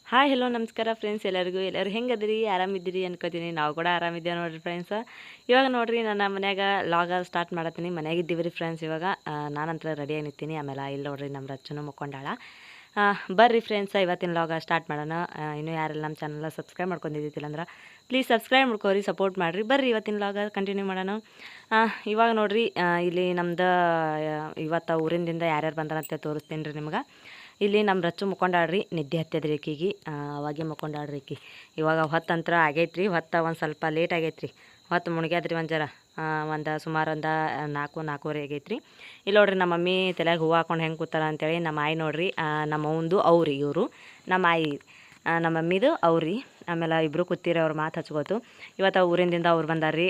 Hi hello ನಮಸ್ಕಾರ friends ಎಲ್ಲರೂ ಹೆಂಗದಿರಿ ಆರಾಮಿದ್ದೀರಿ ಅನ್ಕೋತೀನಿ. ನಾವು ಕೂಡ ಆರಾಮಿದ್ದೇವೆ ನೋಡಿರಿ ಫ್ರೆಂಡ್ಸ್. ಇವಾಗ ನೋಡಿರಿ ನನ್ನ ಮನ್ಯಾಗ ಲಾಗ ಸ್ಟಾರ್ಟ್ ಮಾಡತ್ತೀನಿ. ಮನೆಯಾಗಿದ್ದೀವಿ ರೀ ಫ್ರೆಂಡ್ಸ್. ಇವಾಗ ನಾನಂತರ ರೆಡಿಯಾಗಿ ನಿಂತೀನಿ. ಆಮೇಲೆ ಇಲ್ಲಿ ನೋಡಿರಿ ನಮ್ಮ ರಚ್ಚನು ಮುಕ್ಕೊಂಡಾಳ. ಬರ್ರಿ ಫ್ರೆಂಡ್ಸ್, ಇವತ್ತಿನ ಲಾಗ ಸ್ಟಾರ್ಟ್ ಮಾಡೋಣ. ಇನ್ನೂ ಯಾರೆಲ್ಲ ನಮ್ಮ ಚಾನಲ್ನ ಸಬ್ಸ್ಕ್ರೈಬ್ ಮಾಡ್ಕೊಂಡಿದ್ದಿಲ್ಲ ಅಂದ್ರೆ ಪ್ಲೀಸ್ ಸಬ್ಸ್ಕ್ರೈಬ್ ಮಾಡ್ಕೋರಿ, ಸಪೋರ್ಟ್ ಮಾಡಿರಿ. ಬರ್ರಿ ಇವತ್ತಿನ ಲಾಗ ಕಂಟಿನ್ಯೂ ಮಾಡೋಣ. ಇವಾಗ ನೋಡಿರಿ ಇಲ್ಲಿ ನಮ್ದು ಇವತ್ತು ಊರಿಂದಿಂದ ಯಾರ್ಯಾರು ಬಂದಾರಂತ ತೋರಿಸ್ತೀನಿ ರೀ ನಿಮ್ಗೆ. ಇಲ್ಲಿ ನಮ್ಮ ರಚ್ಚು ಮುಕ್ಕೊಂಡಾಡ್ರಿ, ನಿದ್ದೆ ಹತ್ತದ್ರಿ ಆಕಿಗೆ. ಅವಾಗೆ ಮುಕ್ಕೊಂಡಾಡ್ರಿ ಆಕಿ. ಇವಾಗ ಹೊತ್ತಂತ್ರ ಆಗೈತ್ರಿ. ಒಂದು ಸ್ವಲ್ಪ ಲೇಟ್ ಆಗೈತ್ರಿ. ಹೊತ್ತು ಮುಣ್ಗ್ಯಾದ್ರಿ ಒಂದು ಜರ. ಸುಮಾರು ಒಂದು 4-4:15 ಆಗೈತ್ರಿ. ಇಲ್ಲಿ ನೋಡ್ರಿ ನಮ್ಮ ಮಮ್ಮಿ ತಲೆಯಾಗ ಹೂವು ಹಾಕೊಂಡು ಹೆಂಗೆ ಕೂತಾರ ಅಂತೇಳಿ. ನಮ್ಮ ಆಯಿ ನೋಡ್ರಿ, ನಮ್ಮ ಅವಂದು ಅವ್ರಿ ಇವರು. ನಮ್ಮ ಆಯಿ ನಮ್ಮ ಮಮ್ಮಿದು ಅವ್ರಿ. ಆಮೇಲೆ ಇಬ್ಬರು ಕೂತೀರಿ, ಅವ್ರು ಮಾತು ಹಚ್ಕೋತು. ಇವತ್ತು ಊರಿಂದಿಂದ ಅವ್ರು ಬಂದಾರ್ರಿ.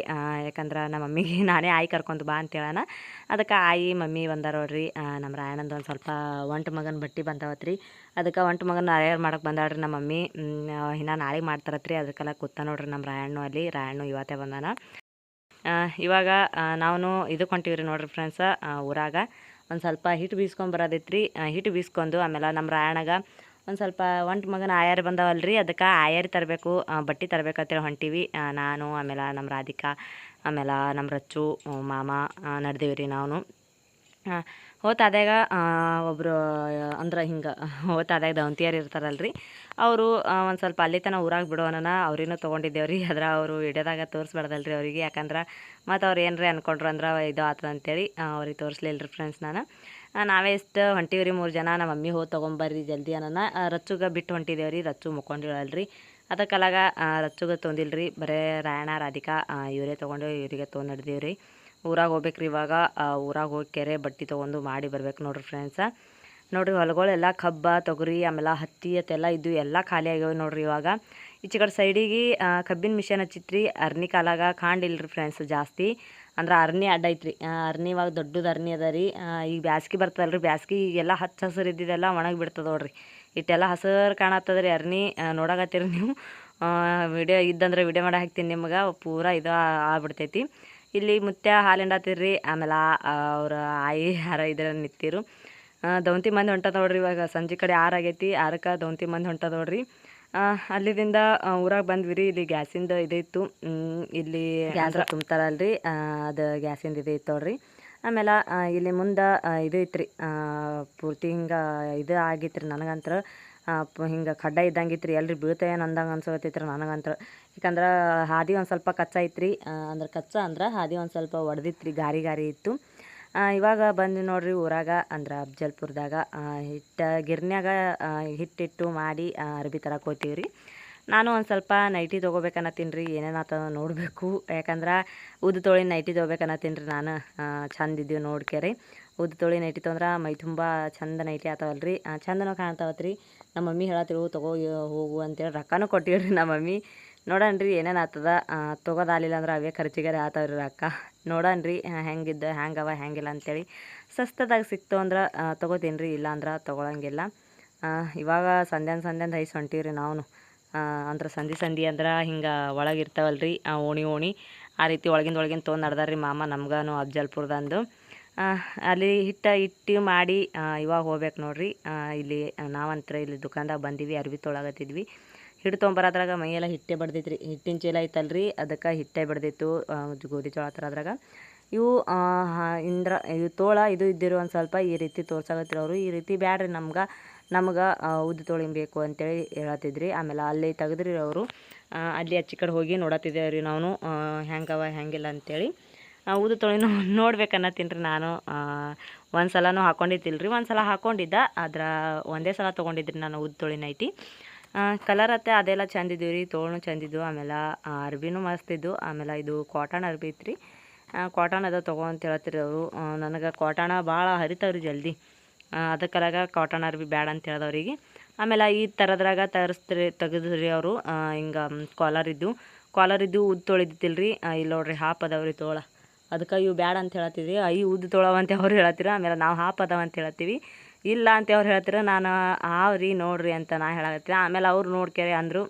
ಯಾಕಂದ್ರೆ ನಮ್ಮ ಮಮ್ಮಿಗೆ ನಾನೇ ಆಯಿ ಕರ್ಕೊಂಡು ಬಾ ಅಂತೇಳಣ. ಅದಕ್ಕೆ ಆಯಿ ಮಮ್ಮಿ ಬಂದಾರ ನೋಡ್ರಿ. ನಮ್ಮ ರಾಯಣ್ಣಂದು ಒಂದು ಸ್ವಲ್ಪ ಒಂಟು ಮಗನ ಬಟ್ಟೆ ಬಂದಾವತ್ರಿ. ಅದಕ್ಕೆ ಒಂಟು ಮಗನ ಅರೇರ್ ಮಾಡಕ್ಕೆ ಬಂದಾಳ್ರಿ ನಮ್ಮ ಮಮ್ಮಿ. ಇನ್ನು ನಾಳೆಗೆ ಮಾಡ್ತಾರತ್ರಿ. ಅದಕ್ಕೆಲ್ಲ ಕೂತ ನೋಡ್ರಿ ನಮ್ಮ ರಾಯಣ್ಣು ಅಲ್ಲಿ. ರಾಯಣ್ಣು ಇವತ್ತೇ ಬಂದಾನ. ಇವಾಗ ನಾವು ಇದಕ್ಕೆ ಹೊಂಟೀವಿ ರೀ ನೋಡ್ರಿ ಫ್ರೆಂಡ್ಸ. ಊರಾಗ ಒಂದು ಸ್ವಲ್ಪ ಹಿಟ್ಟು ಬೀಸ್ಕೊಂಡು ಬರೋದೈತ್ರಿ. ಹಿಟ್ಟು ಬೀಸ್ಕೊಂಡು ಆಮೇಲೆ ನಮ್ಮ ರಾಯಣ್ಣಗ ಒಂದು ಸ್ವಲ್ಪ ಒಂಟು ಮಗನ ಆಯಾರಿ ಬಂದಾವಲ್ರಿ. ಅದಕ್ಕೆ ಆಯಾರಿ ತರಬೇಕು, ಬಟ್ಟೆ ತರಬೇಕಂತೇಳಿ ಹೊಂಟೀವಿ. ನಾನು ಆಮೇಲೆ ನಮ್ಮ ರಾಧಿಕಾ ಆಮೇಲೆ ನಮ್ಮ ರಚ್ಚು ಮಾಮ ನಡೆದೇವಿ ರೀ ನಾವು. ಹೋತಾದಾಗ ಒಬ್ಬರು ಅಂದ್ರೆ ಹಿಂಗೆ ಹೋತಾದಾಗ ದವಂತಿಯರು ಇರ್ತಾರಲ್ರಿ, ಅವರು ಒಂದು ಸ್ವಲ್ಪ ಅಲ್ಲಿ ತನಕ ಊರಾಗ ಬಿಡೋಣ ಅವ್ರಿನೂ ತೊಗೊಂಡಿದ್ದೇವ್ರಿ. ಆದ್ರೆ ಅವರು ವಿಡಿಯೋದಾಗ ತೋರಿಸ್ಬಾರ್ದಲ್ರಿ ಅವರಿಗೆ. ಯಾಕಂದ್ರೆ ಮತ್ತು ಅವ್ರು ಏನರೇ ಅಂದ್ಕೊಂಡ್ರು ಅಂದ್ರೆ ಇದು ಆತದ ಅಂತೇಳಿ ಅವ್ರಿಗೆ ತೋರಿಸ್ಲಿಲ್ಲ ರೀ ಫ್ರೆಂಡ್ಸ್. ನಾವೇ ಇಷ್ಟು ಹೊಂಟೀವ್ರಿ 3 ಜನ. ನಮ್ಮ ಮಮ್ಮಿ ಹೋಗಿ ತೊಗೊಂಬರ್ರಿ ಜಲ್ದಿ ಅನ್ನೋಣ. ರಚ್ಚುಗೆ ಬಿಟ್ಟು ಹೊಂಟಿದ್ದೇವ್ರಿ. ರಚ್ಚು ಮುಕ್ಕೊಂಡಿಳಲ್ರಿ. ಅದಕ್ಕೆಲ್ಲಾಗ ರಚ್ಚುಗೆ ತೊಂದಿಲ್ರಿ. ಬರೀ ರಾಯಣ್ಣ ರಾಧಿಕಾ ಇವರೇ ತೊಗೊಂಡು ಇವರಿಗೆ ತೊಗೊಂಡು ನಡೆದೀವ್ರಿ. ಊರಾಗ ಹೋಗ್ಬೇಕ್ರಿ ಇವಾಗ. ಊರಾಗ ಹೋಗಿ ಕೆರೆ ಬಟ್ಟೆ ತೊಗೊಂಡು ಮಾಡಿ ಬರ್ಬೇಕು ನೋಡ್ರಿ ಫ್ರೆಂಡ್ಸ. ನೋಡಿರಿ ಹೊಲಗಳೆಲ್ಲ ಕಬ್ಬ ತೊಗರಿ ಆಮೇಲೆ ಹತ್ತಿ ಅತ್ತೆಲ್ಲ ಇದ್ದು ಎಲ್ಲ ಖಾಲಿ ಆಗ್ಯಾವ ನೋಡ್ರಿ. ಇವಾಗ ಈಚೆ ಕಡೆ ಸೈಡಿಗೆ ಕಬ್ಬಿನ ಮಿಷನ್ ಹಚ್ಚಿತ್ರಿ. ಅರ್ನಿ ಕಾಲಾಗ ಕಾಂಡಿಲ್ರಿ ಫ್ರೆಂಡ್ಸ್ ಜಾಸ್ತಿ. ಅಂದ್ರೆ ಅರ್ನಿ ಅಡ್ಡ ಐತ್ರಿ. ಅರ್ನಿ ಇವಾಗ ದೊಡ್ಡದು ಅರ್ನಿ ಅದ ರೀ. ಈಗ ಬ್ಯಾಸ್ಗೆ ಬರ್ತದಲ್ರಿ. ಬ್ಯಾಸ್ಗೆ ಈಗೆಲ್ಲ ಹಚ್ಚ ಹಸಿರು ಇದ್ದಿದ್ದೆಲ್ಲ ಒಣಗಿ ಬಿಡ್ತದೆ ನೋಡ್ರಿ. ಇಟ್ಟೆಲ್ಲ ಹಸಿರು ಕಾಣತ್ತದ ರೀ ಅರ್ನಿ. ನೋಡಕತ್ತೀರಿ ನೀವು. ವಿಡಿಯೋ ಇದ್ದಂದ್ರೆ ವಿಡಿಯೋ ಮಾಡಿ ಹಾಕ್ತೀನಿ ನಿಮ್ಗೆ. ಪೂರಾ ಇದು ಆಗ್ಬಿಡ್ತೈತಿ. ಇಲ್ಲಿ ಮುತ್ಯ ಹಾಲು ಹಿಂಡಾತಿರ್ರಿ. ಆಮೇಲೆ ಅವ್ರ ಆಯಿ ಯಾರ ಇದ್ರ ನಿಂತಿರು. ದವಂತಿ ಮಂದಿ ಹೊಂಟದ ನೋಡ್ರಿ. ಇವಾಗ ಸಂಜೆ ಕಡೆ 6 ಆಗೈತಿ. 6ಕ್ಕೆ ದವಂತಿ ಮಂದಿ ಹೊಂಟದ ನೋಡ್ರಿ. ಅಲ್ಲಿದಿಂದ ಊರಾಗ ಬಂದ್ವಿ ರೀ. ಇಲ್ಲಿ ಗ್ಯಾಸಿಂದ ಇದಿತ್ತು. ಇಲ್ಲಿ ಗ್ಯಾಸ್ ತುಂಬ್ತಾರಲ್ರಿ, ಅದು ಗ್ಯಾಸಿಂದ ಇತ್ತು ನೋಡ್ರಿ. ಆಮೇಲೆ ಇಲ್ಲಿ ಮುಂದೆ ಇದು ಐತ್ರಿ. ಪೂರ್ತಿ ಹಿಂಗೆ ಇದು ಆಗಿತ್ತು ರೀ ನನಗಂತ್ರ. ಹಿಂಗೆ ಖಡ್ಡ ಇದ್ದಂಗೆ ಇತ್ತು ರೀ. ಎಲ್ರಿ ಬೀಳ್ತೇನು ಅಂದಂಗೆ ಅನ್ಸೋತೈತ್ರಿ ನನಗಂತ್ರ. ಯಾಕಂದ್ರೆ ಹಾದಿ ಒಂದು ಸ್ವಲ್ಪ ಕಚ್ಚಾ ಐತ್ರಿ. ಅಂದ್ರೆ ಕಚ್ಚಾ ಅಂದ್ರೆ ಹಾದಿ ಒಂದು ಸ್ವಲ್ಪ ಒಡೆದಿತ್ತು ರೀ. ಗಾರಿ ಇತ್ತು. ಇವಾಗ ಬಂದು ನೋಡ್ರಿ ಊರಾಗ ಅಂದ್ರೆ ಅಫ್ಜಲ್ಪುರದಾಗ ಗಿರ್ನ್ಯಾಗ ಹಿಟ್ಟಿಟ್ಟು ಮಾಡಿ ಅರ್ಬಿ ತರಕ್ಕೆ ಹೋಗ್ತೀವಿ ರೀ. ನಾನು ಒಂದು ಸ್ವಲ್ಪ ನೈಟಿ ತೊಗೋಬೇಕನ್ನತ್ತೀನಿ ರೀ. ಏನೇನು ಆತದ ನೋಡಬೇಕು. ಯಾಕಂದ್ರೆ ಉದ್ದು ತೊಳಿ ನೈಟಿ ತೊಗೋಬೇಕನ್ನತ್ತೀನಿ ರೀ ನಾನು. ಚಂದಿದ್ದೀವಿ ನೋಡ್ಕೇರಿ. ಉದ್ದು ತೊಳಿ ನೈಟಿ ತೊಂದ್ರೆ ಮೈ ತುಂಬ ಚಂದ ನೈಟಿ ಆತಾವಲ್ರಿ. ಚಂದನೂ ಕಾಣ್ತಾವತ್ರಿ. ನಮ್ಮ ಮಮ್ಮಿ ಹೇಳತ್ತಿರು ಹೋಗು ಅಂತೇಳಿ ರೊಕ್ಕನೂ ಕೊಟ್ಟಿವ್ರಿ ನಮ್ಮ ಮಮ್ಮಿ. ನೋಡೋಣ್ರಿ ಏನೇನು ಆಗ್ತದ. ತೊಗೋದಾಲಿಲ್ಲ ಅಂದ್ರೆ ಅವೇ ಖರ್ಚಿಗಾರೆ ಆತಾವ್ರಿ ರೊಕ್ಕ. ನೋಡೋಣ್ರಿ ಹೆಂಗಿದ್ದು ಹೆಂಗವ ಹೆಂಗಿಲ್ಲ ಅಂತೇಳಿ. ಸಸ್ತದಾಗ ಸಿಕ್ತು ಅಂದ್ರೆ ತೊಗೋತೀನಿ ರೀ. ಇಲ್ಲ ಅಂದ್ರೆ ತೊಗೊಳಂಗಿಲ್ಲ. ಇವಾಗ ಸಂಧ್ಯಾನ ಐಸ್ ಹೊಂಟೀವಿ ರೀ ನಾವು. ಅಂದ್ರೆ ಸಂಧಿ ಅಂದ್ರೆ ಹಿಂಗೆ ಒಳಗಿರ್ತಾವಲ್ರಿ ಓಣಿ ಆ ರೀತಿ ಒಳಗಿಂದ ತೊಗೊಂಡು ನಡ್ದಾರ್ರಿ ಮಾಮ ನಮ್ಗೂ ಅಫ್ಜಲ್ಪುರದಂದು. ಅಲ್ಲಿ ಇಟ್ಟು ಮಾಡಿ ಇವಾಗ ಹೋಗ್ಬೇಕು ನೋಡ್ರಿ. ಇಲ್ಲಿ ನಾವಂತ್ರ ಇಲ್ಲಿ ದುಕಾನ್ದಾಗ ಬಂದೀವಿ. ಅರ್ಬಿ ತೊಗೊಳಕತ್ತಿದ್ವಿ. ಹಿಟ್ಟು ತೊಗೊಂಬರೋದ್ರಾಗ ಮೈಯೆಲ್ಲ ಹಿಟ್ಟೆ ಬಡ್ದೈತ್ರಿ. ಹಿಟ್ಟಿನ ಚೀಲ ಐತಲ್ರಿ, ಅದಕ್ಕೆ ಹಿಟ್ಟೆ ಬಡ್ದಿತ್ತು. ಗೋಧಿ ಚೋಳ ಥರ ಅದ್ರಾಗ ಇವು ಇದು ತೋಳ ಇದು ಇದ್ದಿರು ಒಂದು ಸ್ವಲ್ಪ ಈ ರೀತಿ ತೋರ್ಸಾಕತ್ತಿರು ಅವರು. ಈ ರೀತಿ ಬ್ಯಾಡ್ರಿ ನಮ್ಗೆ ಉದ್ದು ತೊಳಿಬೇಕು ಅಂತೇಳಿ ಹೇಳತ್ತಿದ್ರಿ. ಆಮೇಲೆ ಅಲ್ಲಿ ತೆಗೆದ್ರಿ ಅವರು. ಅಲ್ಲಿ ಆಚೆ ಕಡೆ ಹೋಗಿ ನೋಡತ್ತಿದ್ದೇವೆ ರೀ ನಾವು ಹೆಂಗವ ಹೆಂಗಿಲ್ಲ ಅಂತೇಳಿ. ಉದ್ದು ತೊಳಿನೂ ನೋಡ್ಬೇಕನ್ನತ್ತೀನಿ ರೀ ನಾನು. ಒಂದು ಸಲನೂ ಹಾಕೊಂಡಿದ್ದಿಲ್ರಿ. ಒಂದು ಸಲ ಹಾಕ್ಕೊಂಡಿದ್ದ. ಒಂದೇ ಸಲ ತೊಗೊಂಡಿದ್ರಿ ನಾನು ಉದ್ದು ತೊಳಿ ನೈಟಿ. ಕಲರ್ ಅತ್ತೆ ಅದೆಲ್ಲ ಚಂದಿದ್ದೀವಿ ರೀ. ತೋಳನು ಚಂದಿದ್ದು. ಆಮೇಲೆ ಅರ್ಬಿನೂ ಮಸ್ತಿದ್ದು. ಆಮೇಲೆ ಇದು ಕಾಟನ್ ಅರ್ಬಿ ಐತ್ರಿ. ಕಾಟನ್ ಅದು ತೊಗೊ ಅಂತ ಹೇಳ್ತೀರಿ ಅವರು. ನನಗೆ ಕಾಟನ ಭಾಳ ಹರಿತಾವ್ರಿ ಜಲ್ದಿ. ಅದಕ್ಕೆಲ್ಲಾಗ ಕಾಟನ್ ಅರ್ಬಿ ಬ್ಯಾಡ ಅಂತ ಹೇಳ್ದವ್ರಿಗೆ. ಆಮೇಲೆ ಈ ಥರದ್ರಾಗ ತೆಗೆದ್ರಿ ಅವರು. ಹಿಂಗೆ ಕಾಲರ್ ಇದ್ದು ಉದ್ದು ತೊಳಿದಿತ್ತಿಲ್ರಿ. ಇಲ್ಲಿ ನೋಡ್ರಿ ಹಾಪ್ ಅದಾವ್ರಿ ತೋಳ. ಅದಕ್ಕೆ ಇವು ಬ್ಯಾಡ ಅಂತ ಹೇಳತ್ತಿದ್ರಿ. ಉದ್ದು ತೊಳವಂತೆ ಅವ್ರು ಹೇಳತ್ತೀರ. ಆಮೇಲೆ ನಾವು ಹಾಪ್ ಅದಾವ ಅಂತ ಹೇಳ್ತೀವಿ. ಇಲ್ಲ ಅಂತ ಅವ್ರು ಹೇಳ್ತೀರ. ನಾನು ಆವ್ರಿ ನೋಡ್ರಿ ಅಂತ ನಾ ಹೇಳತ್ತೀನಿ. ಆಮೇಲೆ ಅವ್ರು ನೋಡ್ಕೇರಿ ಅಂದರು.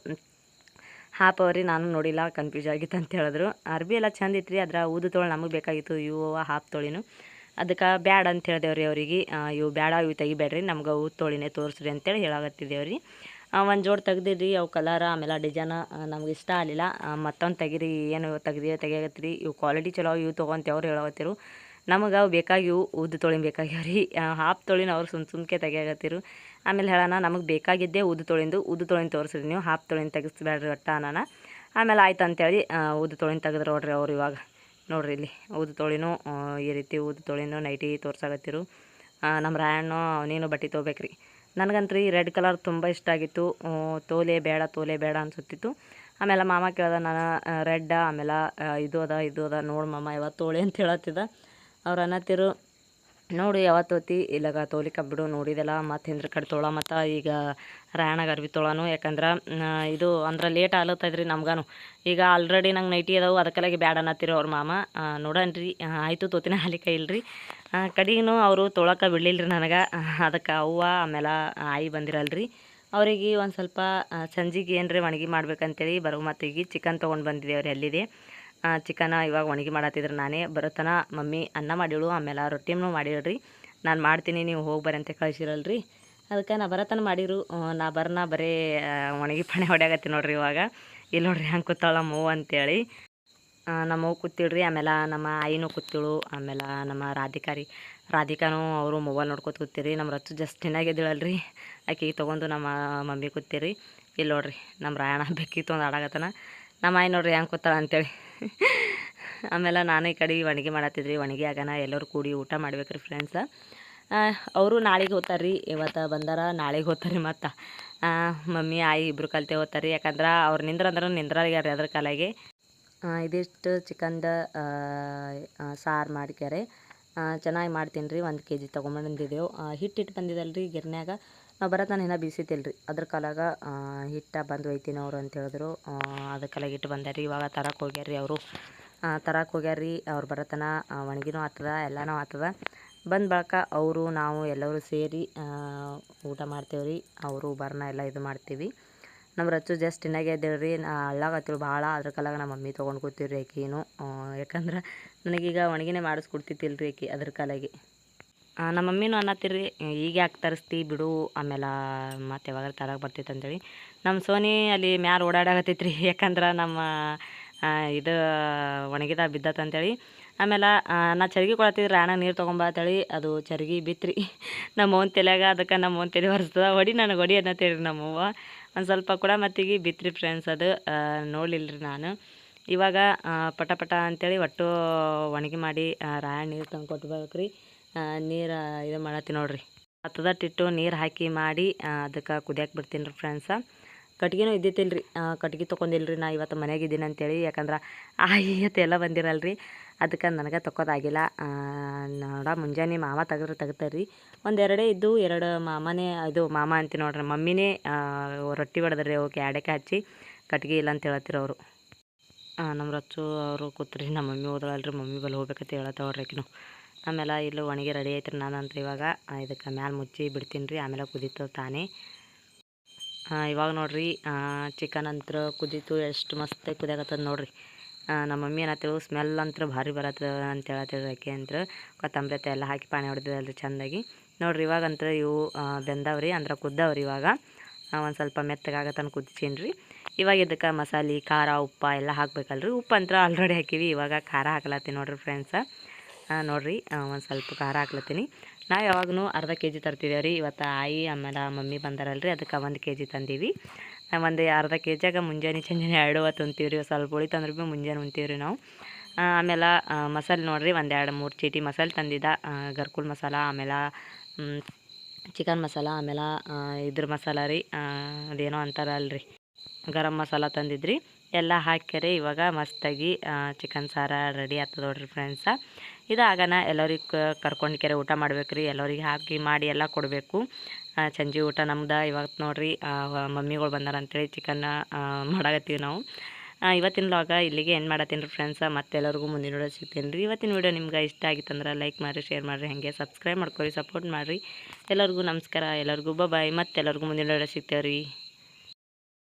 ಹಾಪ್ ಅವ್ರಿ ನಾನು ನೋಡಿಲ್ಲ, ಕನ್ಫ್ಯೂಸ್ ಆಗಿತ್ತು ಅಂತ ಹೇಳಿದ್ರು. ಅರ್ಬಿ ಎಲ್ಲ ಚಂದ ಇತ್ತು ರೀ. ಅದ್ರ ಉದ್ದು ತೊಳಿ ನಮಗೆ ಬೇಕಾಗಿತ್ತು. ಇವು ಹಾಪ್ ತೊಳಿನು. ಅದಕ್ಕೆ ಬ್ಯಾಡ ಅಂತ ಹೇಳ್ದೇವ್ರಿ ಅವ್ರಿಗೆ. ಇವು ಬ್ಯಾಡ, ಇವು ತೆಗಿಬೇಡ್ರಿ, ನಮ್ಗೆ ಉದ್ದು ತೊಳಿನೇ ತೋರಿಸ್ರಿ ಅಂತೇಳಿ ಹೇಳಾಕತ್ತಿದ್ದೇವ್ರಿ. ಒಂದು ಜೋಡಿ ತೆಗ್ದಿರಿ ಅವು ಕಲರ್ ಆಮೇಲೆ ಡಿಸೈನ್ ನಮ್ಗೆ ಇಷ್ಟ ಆಗಲಿಲ್ಲ. ಮತ್ತೊಂದು ತೆಗೀರಿ, ಏನು ತೆಗಿಯಕತ್ತೀರಿ, ಇವು ಕ್ವಾಲಿಟಿ ಚಲೋ ಇವು ತೊಗೊಂತ ಅವ್ರು ಹೇಳಕತ್ತಿರು. ನಮಗೆ ಅವು ಬೇಕಾಗಿವು, ಉದ್ದು ತೊಳಿನ ಬೇಕಾಗ್ಯಾವ ರೀ. ಹಾಫ್ ತೊಳಿನ ಅವ್ರು ಸುಮ್ಕೆ ತೆಗಿಯಕತ್ತಿರು. ಆಮೇಲೆ ಹೇಳೋಣ ನಮಗೆ ಬೇಕಾಗಿದ್ದೇ ಉದ್ದು ತೊಳಿನ ತೋರಿಸ್ರಿ, ನೀವು ಹಾಫ್ ತೊಳಿನ ತೆಗಿಸ್ಬೇಡ್ರಿ ಒಟ್ಟ ಅನ್ನಾನ. ಆಮೇಲೆ ಆಯ್ತು ಅಂತೇಳಿ ಉದ್ದು ತೊಳಿನ ತೆಗೆದ್ರು ನೋಡ್ರಿ ಅವ್ರು. ಇವಾಗ ನೋಡ್ರಿ ಇಲ್ಲಿ ಉದ್ದು ತೊಳಿನೂ ಈ ರೀತಿ ಉದ್ದು ತೊಳಿನೂ ನೈಟಿ ತೋರ್ಸಾಕತ್ತಿರು. ನಮ್ಮ ರಾಯಣ್ಣು ನೀನು ಬಟ್ಟೆ ತೊಗೋಬೇಕ್ರಿ. ನನಗಂತ್ರಿ ರೆಡ್ ಕಲರ್ ತುಂಬ ಇಷ್ಟ ಆಗಿತ್ತು. ತೋಲೆ ಬೇಡ ಅನ್ಸುತ್ತಿತ್ತು. ಆಮೇಲೆ ಮಾಮ ಕೇಳ್ದೆ ನಾನು ರೆಡ್ಡ, ಆಮೇಲೆ ಇದು ಅದ ನೋಡಿ ಮಾಮ ಯಾವತ್ತು ತೋಳಿ ಅಂತ ಹೇಳತ್ತಿದ್ದ. ಅವ್ರು ಅನ್ನತ್ತಿರು ನೋಡಿ ಯಾವತ್ತು ತೋತಿ ಇಲ್ಲಾಗ ತೋಲಿಕ ಬಿಡು, ನೋಡಿದೆಲ್ಲ ಮತ್ತು ಹಿಂದ್ರ ಕಡೆ ತೊಳ. ಮತ್ತು ಈಗ ರಾಯಣ್ಣಗೆ ಅರ್ವಿ ತೊಳನು, ಯಾಕಂದ್ರೆ ಇದು ಅಂದ್ರೆ ಲೇಟ್ ಆಗ್ಲತ್ತದ್ರಿ ನಮ್ಗಾನು. ಈಗ ಆಲ್ರೆಡಿ ನಂಗೆ ನೈಟಿ ಅದಾವು, ಅದಕ್ಕೆಲ್ಲಾಗಿ ಬ್ಯಾಡ ಅನ್ನತ್ತಿರು ಅವ್ರ ಮಾಮ. ನೋಡನ್ರಿ ಆಯಿತು ತೋತಿನ ಹಾಲಿಕ ಇಲ್ರಿ. ಕಡೆಗೂ ಅವರು ತೊಳಕ್ಕೆ ಬಿಡಲಿಲ್ಲ ನನಗೆ. ಅದಕ್ಕೆ ಅವ್ವ ಆಮೇಲೆ ಆಯಿ ಬಂದಿರಲ್ರಿ, ಅವ್ರಿಗೆ ಒಂದು ಸ್ವಲ್ಪ ಸಂಜಿಗೆ ಏನ್ರಿ ಒಣಗಿ ಮಾಡ್ಬೇಕಂತೇಳಿ ಬರೋ ಮತ್ತಿಗೆ ಚಿಕನ್ ತೊಗೊಂಡು ಬಂದಿದ್ದೇವ್ರಿ. ಅಲ್ಲಿದೆ ಚಿಕನ ಇವಾಗ ಒಣಗಿ ಮಾಡತ್ತಿದ್ರು. ನಾನೇ ಬರೋತನ ಮಮ್ಮಿ ಅನ್ನ ಮಾಡಿಳು, ಆಮೇಲೆ ರೊಟ್ಟಿನೂ ಮಾಡಿಳ್ರಿ. ನಾನು ಮಾಡ್ತೀನಿ ನೀವು ಹೋಗಿ ಬರ್ರಿ ಅಂತ ಕಳಿಸಿರಲ್ರಿ. ಅದಕ್ಕೆ ನಾ ಬರೋತನ ಮಾಡಿರು. ನಾ ಬರೇ ಒಣಗಿ ಪಣೆ ಹೊಡ್ಯಾಗತ್ತೀನಿ ನೋಡ್ರಿ. ಇವಾಗ ಇಲ್ಲಿ ನೋಡ್ರಿ ಹಂಗೆ ಕೂತಾಳ ನಮ್ಮವ್ವ ಅಂತೇಳಿ. ನಮ್ಮವ್ವ ಕೂತಿಳ್ರಿ, ಆಮೇಲೆ ನಮ್ಮ ಆಯಿನೂ ಕೂತಿಳು, ಆಮೇಲೆ ನಮ್ಮ ರಾಧಿಕಾನು ಅವರು ಮೊಬೈಲ್ ನೋಡ್ಕೊತ ಕೂತಿರಿ. ನಮ್ಮ ರಚ್ಚು ಜಸ್ಟ್ ಚೆನ್ನಾಗಿದ್ದೀಳಲ್ರಿ, ಆಕೆಗೆ ತೊಗೊಂಡು ನಮ್ಮ ಮಮ್ಮಿ ಕೂತಿರಿ. ಇಲ್ಲಿ ನೋಡ್ರಿ ನಮ್ಮ ರಾಯಣ್ಣ ಬೆಕ್ಕಿ ತೊಗೊಂಡು ಆಡಾಗತ್ತನ. ನಮ್ಮ ಆಯಿ ನೋಡ್ರಿ ಹೆಂಗೆ ಕೂತಾಳ ಅಂತೇಳಿ. ಆಮೇಲೆ ನಾನು ಈ ಕಡೆ ಒಣಗಿ ಮಾಡತ್ತಿದ್ರಿ. ಒಣಗಿ ಆಗೋಣ ಎಲ್ಲರೂ ಕೂಡಿ ಊಟ ಮಾಡ್ಬೇಕ್ರಿ ಫ್ರೆಂಡ್ಸ. ಅವರು ನಾಳೆಗೆ ಹೋಗ್ತಾರ್ರಿ, ಇವತ್ತು ಬಂದಾರ ನಾಳೆಗೆ ಹೋಗ್ತಾರೆ. ಮತ್ತು ಮಮ್ಮಿ ಆಯಿ ಇಬ್ಬರು ಕಲ್ತೆ ಹೋಗ್ತಾರೆ. ಯಾಕಂದ್ರೆ ಅವ್ರು ನಿಂದ್ರಾಗ್ಯಾರ ಅದ್ರ ಕಾಲಾಗೆ. ಇದಿಷ್ಟು ಚಿಕನ್ದ ಸಾರು ಮಾಡ್ಕ್ಯಾರೆ. ಚೆನ್ನಾಗಿ ಮಾಡ್ತೀನಿ ರೀ. 1 kg ತೊಗೊಂಬಂದಿದ್ದೆವು. ಹಿಟ್ಟು ಬಂದಿದ್ದಲ್ರಿ ಗಿರ್ನ್ಯಾಗ. ನಾವು ಬರೋತನ ಇನ್ನೂ ಬೀಸಿತಿಲ್ರಿ, ಅದ್ರ ಕಾಲಾಗ ಹಿಟ್ಟು ಬಂದು ಒಯ್ತೀನಿ ಅವರು ಅಂತ ಹೇಳಿದ್ರು. ಅದಕ್ಕೆಲ್ಲ ಹಿಟ್ಟು ಬಂದಾರಿ. ಇವಾಗ ತರಕ್ಕೆ ಹೋಗ್ಯಾರ್ರಿ ಅವರು. ಅವ್ರು ಬರೋತನ ಒಣಗಿನೂ ಆಗ್ತದ, ಎಲ್ಲನೂ ಆಗ್ತದ. ಬಂದ ಬಳಿಕ ಅವರು ನಾವು ಎಲ್ಲರೂ ಸೇರಿ ಊಟ ಮಾಡ್ತೇವ್ರಿ. ಅವರು ಬರ್ನ ಎಲ್ಲ ಇದು ಮಾಡ್ತೀವಿ. ನಮ್ಮ ರಚ್ಚು ಜಸ್ಟ್ ಇನ್ನಾಗೆ ಎದ್ದೇಳ್ರಿ, ಅಳ್ಳಾಗತ್ತಿಳು ಭಾಳ. ಅದ್ರ ಕಾಲಾಗ ನಮ್ಮ ಮಮ್ಮಿ ತೊಗೊಂಡು ಕೂತಿವ್ರಿ ಆಕಿನೂ. ಯಾಕಂದ್ರೆ ನನಗೀಗ ಒಣಗಿನೇ ಮಾಡಿಸ್ಕೊಡ್ತಿತ್ತಿಲ್ರಿ ಆಕಿ, ಅದ್ರ ಕಾಲಾಗಿ. ನಮ್ಮ ಮಮ್ಮಿನೂ ಅನ್ನತ್ತಿರ್ರಿ ಈಗ ಯಾಕೆ ತರಿಸ್ತಿ ಬಿಡು, ಆಮೇಲೆ ಮತ್ತೆ ಯಾವಾಗ ತರಕ್ಕೆ ಬರ್ತೈತೆ ಅಂತೇಳಿ. ನಮ್ಮ ಸೋನಿ ಅಲ್ಲಿ ಮ್ಯಾಲೆ ಓಡಾಡಕತ್ತೈತ್ರಿ, ಯಾಕಂದ್ರೆ ನಮ್ಮ ಇದು ಒಣಗಿದ ಬಿದ್ದತ್ತಂತೇಳಿ. ಆಮೇಲೆ ನಾ ಚರ್ಗಿ ಕೊಡತ್ತಿದ್ರೆ ರಾಣ ನೀರು ತೊಗೊಂಬ ಅಂತೇಳಿ ಅದು ಚರ್ಗಿ ಬಿತ್ರಿ ನಮ್ಮವ್ವನ ತಲೆಯಾಗ. ಅದಕ್ಕೆ ನಮ್ಮವ್ವನ ತಲೆ ಹೊರಿಸ್ತದ, ನನಗೆ ಹೊಡಿ ಅನ್ನತ್ತೇಳಿ ನಮ್ಮವ್ವ. ಒಂದು ಸ್ವಲ್ಪ ಕೂಡ ಮತ್ತಿಗೆ ಬಿತ್ರಿ ಫ್ರೆಂಡ್ಸ್. ಅದು ನೋಡಲಿಲ್ಲರಿ ನಾನು. ಇವಾಗ ಪಟ ಅಂತೇಳಿ ಒಟ್ಟು ಒಣಗಿ ಮಾಡಿ ರಾಯಣ್ಣ ನೀರು ತಂದು ಕೊಟ್ಬೇಕ್ರಿ. ನೀರು ಇದು ಮಾಡತ್ತಿ ನೋಡ್ರಿ. ಹತ್ತದಟ್ಟಿಟ್ಟು ನೀರು ಹಾಕಿ ಮಾಡಿ ಅದಕ್ಕೆ ಕುದಿಯಕ್ಕೆ ಬಿಡ್ತೀನಿ ರೀ ಫ್ರೆಂಡ್ಸ. ಕಟ್ಗೆನೂ ಇದ್ದಿತ್ತಿಲ್ರಿ, ಕಟ್ಗೆ ತೊಗೊಂಡಿಲ್ರಿ ನಾ ಇವತ್ತು ಮನೆಯಾಗಿದ್ದೀನಿ ಅಂತೇಳಿ. ಯಾಕಂದ್ರೆ ಇವತ್ತು ಎಲ್ಲ ಬಂದಿರಲ್ರಿ, ಅದಕ್ಕೆ ನನಗೆ ತೊಗೋದಾಗಿಲ್ಲ. ಮುಂಜಾನೆ ಮಾಮ ತೆಗ್ತಾರ್ರಿ. ಒಂದೆರಡೇ ಇದ್ದು, 2 ಮಾಮನೇ ಇದು ಮಾಮ ಅಂತೀನಿ ನೋಡ್ರಿ. ಮಮ್ಮಿನೇ ರೊಟ್ಟಿ ಹೊಡೆದ್ರಿ ಅವಕ್ಕೆ ಎಡಕ್ಕೆ ಹಚ್ಚಿ. ಕಟ್ಗೆ ಇಲ್ಲ ಅಂತ ಹೇಳತ್ತಿರ ಅವರು. ನಮ್ಮ ರಚ್ಚು ಅವರು ಕೂತ್ರಿ. ನಮ್ಮ ಮಮ್ಮಿ ಹೋದ್ರಲ್ರಿ, ಮಮ್ಮಿ ಬಲ್ಲಿ ಹೋಗ್ಬೇಕಂತ ಹೇಳತ್ತವ್ರಿ ಆಕಿನು. ಆಮೇಲೆ ಇಲ್ಲಿ ಒಣಗಿ ರೆಡಿ ಐತ್ರಿ. ನಾನಂತ ಇವಾಗ ಇದಕ್ಕೆ ಮ್ಯಾಲೆ ಮುಚ್ಚಿ ಬಿಡ್ತೀನಿ ರೀ, ಆಮೇಲೆ ಕುದೀತದೆ ತಾನೇ. ಇವಾಗ ನೋಡ್ರಿ ಚಿಕನ್ ಅಂತ್ರ ಕುದೀತು, ಎಷ್ಟು ಮಸ್ತಾಗಿ ಕುದಿಯಾಕತ್ತದ ನೋಡ್ರಿ. ನಮ್ಮ ಮಮ್ಮಿ ಏನತ್ತೇಳು ಸ್ಮೆಲ್ ಅಂತ್ರ ಭಾರಿ ಬರತ್ತದ ಅಂತ ಹೇಳತ್ತಿದ್ರು ಆಕೆ. ಅಂತ ಕೊತ್ತಂಬರಿ ಎಲ್ಲ ಹಾಕಿ ಪಾನಿ ಹೊಡೆದಿದ್ದಲ್ರಿ ಚೆಂದಾಗಿ. ನೋಡ್ರಿ ಇವಾಗಂತ್ರ ಇವು ಬೆಂದವ್ರಿ, ಅಂದ್ರೆ ಕುದ್ದವ್ರಿ. ಇವಾಗ ಒಂದು ಸ್ವಲ್ಪ ಮೆತ್ತಗಾಗತ್ತನ ಕುದಿಸೀನಿ ರೀ. ಇವಾಗ ಇದಕ್ಕೆ ಮಸಾಲೆ, ಖಾರ, ಉಪ್ಪು ಎಲ್ಲ ಹಾಕ್ಬೇಕಲ್ರಿ. ಉಪ್ಪು ಅಂತ್ರ ಆಲ್ರೆಡಿ ಹಾಕಿವಿ. ಇವಾಗ ಖಾರ ಹಾಕ್ಲತ್ತೀನಿ ನೋಡ್ರಿ ಫ್ರೆಂಡ್ಸ. ನೋಡ್ರಿ ಒಂದು ಸ್ವಲ್ಪ ಖಾರ ಹಾಕ್ಲತ್ತೀನಿ. ನಾವು ಯಾವಾಗೂ ಅರ್ಧ kg ತರ್ತಿದ್ದೇವೆ ರೀ. ಇವತ್ತು ಆಯಿ ಆಮೇಲೆ ಮಮ್ಮಿ ಬಂದಾರಲ್ರಿ, ಅದಕ್ಕೆ 1 kg ತಂದೀವಿ. ಒಂದು ಅರ್ಧ kgಯಾಗ ಮುಂಜಾನೆ 2 ಹೊತ್ತು ಉಣ್ತೀವಿ ರೀ. ಸ್ವಲ್ಪ ಉಳಿತಂದ್ರೆ ಭೀ ಮುಂಜಾನೆ ಉಣ್ತೀವಿ ರೀ ನಾವು. ಆಮೇಲೆ ಮಸಾಲೆ ನೋಡ್ರಿ, 1-2-3 ಚೀಟಿ ಮಸಾಲೆ ತಂದಿದ್ದ. ಗರ್ಕುಲ್ ಮಸಾಲ, ಆಮೇಲೆ ಚಿಕನ್ ಮಸಾಲ, ಆಮೇಲೆ ಇದ್ರ ಮಸಾಲ ರೀ, ಅದೇನೋ ಅಂತಾರಲ್ರಿ ಗರಂ ಮಸಾಲ ತಂದಿದ್ರಿ. ಎಲ್ಲ ಹಾಕ್ಯಾರೆ ಇವಾಗ ಮಸ್ತಾಗಿ ಚಿಕನ್ ಸಾರ ರೆಡಿ ಆಗ್ತದೆ ನೋಡ್ರಿ ಫ್ರೆಂಡ್ಸ. ಇದಾಗನ ಎಲ್ಲರಿಗೆ ಕರ್ಕೊಂಡು ಕೆರೆ ಊಟ ಮಾಡ್ಬೇಕ್ರಿ. ಎಲ್ಲರಿಗೆ ಹಾಕಿ ಮಾಡಿ ಎಲ್ಲ ಕೊಡಬೇಕು. ಸಂಜೆ ಊಟ ನಮ್ದು ಇವತ್ತು ನೋಡ್ರಿ. ಮಮ್ಮಿಗಳು ಬಂದಾರ ಅಂತೇಳಿ ಚಿಕನ್ನ ಮಾಡಾಕತ್ತೀವಿ ನಾವು. ಇವತ್ತಿನ ವ್ಲಾಗ ಇಲ್ಲಿಗೆ ಏನು ಮಾಡತ್ತೀನಿ ರೀ ಫ್ರೆಂಡ್ಸ. ಮತ್ತೆಲ್ಲರಿಗೂ ಮುಂದಿನ ವಿಡಿಯೋ ಸಿಗ್ತೀನಿ ರೀ. ಇವತ್ತಿನ ವಿಡಿಯೋ ನಿಮ್ಗೆ ಇಷ್ಟ ಆಗಿತ್ತಂದ್ರೆ ಲೈಕ್ ಮಾಡಿರಿ, ಶೇರ್ ಮಾಡಿರಿ, ಹಾಗೆ ಸಬ್ಸ್ಕ್ರೈಬ್ ಮಾಡ್ಕೊರಿ, ಸಪೋರ್ಟ್ ಮಾಡಿರಿ. ಎಲ್ಲರಿಗೂ ನಮಸ್ಕಾರ, ಎಲ್ಲರಿಗೂ ಬಾಯ್. ಮತ್ತೆಲ್ಲರಿಗೂ ಮುಂದಿನ ವಿಡಿಯೋ ಸಿಗ್ತೇವೆ ರೀ.